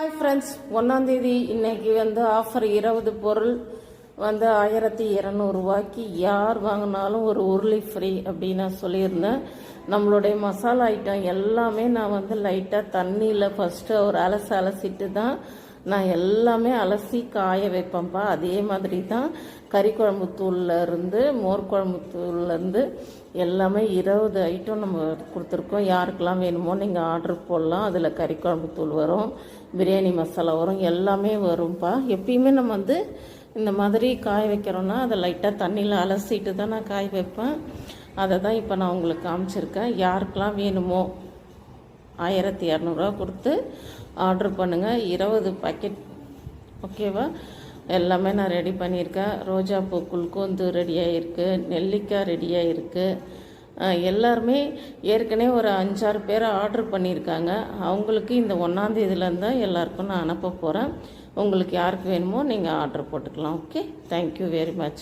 Hi friends, 1ஆம் தேதி இன்னைக்கு ஆஃபர் 20 பொருள் 1200 யார் வாங்கினாலும் ஒரு உருளி ஃப்ரீ அப்படின்னு நான் சொல்லியிருந்தேன். நம்மளுடைய மசாலா ஐட்டம் எல்லாமே நான் லைட்டாக தண்ணியில் ஃபஸ்ட்டு ஒரு அலசிட்டு தான் நான் எல்லாமே அலசி காய வைப்பேன்ப்பா. அதே மாதிரி தான் கறி குழம்பு தூள்லேருந்து மோர் குழம்பு தூள்லேருந்து எல்லாமே 20 ஐட்டம் நம்ம கொடுத்துருக்கோம். யாருக்கெல்லாம் வேணுமோ நீங்கள் ஆர்டர் போடலாம். அதில் கறி குழம்பு தூள் வரும், பிரியாணி மசாலா வரும், எல்லாமே வரும்ப்பா. எப்பயுமே நம்ம இந்த மாதிரி காய வைக்கிறோன்னா அதை லைட்டாக தண்ணியில் அலசிட்டு தான் நான் காய வைப்பேன். அதை தான் இப்போ நான் உங்களுக்கு காமிச்சிருக்கேன். யாருக்கெல்லாம் வேணுமோ 1200 கொடுத்து ஆர்டர் பண்ணுங்கள். 20 பாக்கெட் ஓகேவா? எல்லாமே நான் ரெடி பண்ணியிருக்கேன். ரோஜாப்பூ குல்கோந்து ரெடியாக இருக்குது, நெல்லிக்காய் ரெடியாக இருக்குது. எல்லாருமே ஏற்கனவே ஒரு 5-6 பேர் ஆர்டர் பண்ணியிருக்காங்க. அவங்களுக்கு இந்த 1ஆம் தேதியிலேருந்து தான் எல்லாருக்கும் நான் அனுப்ப போகிறேன். உங்களுக்கு யாருக்கு வேணுமோ நீங்கள் ஆர்டர் போட்டுக்கலாம். Okay, thank you very much.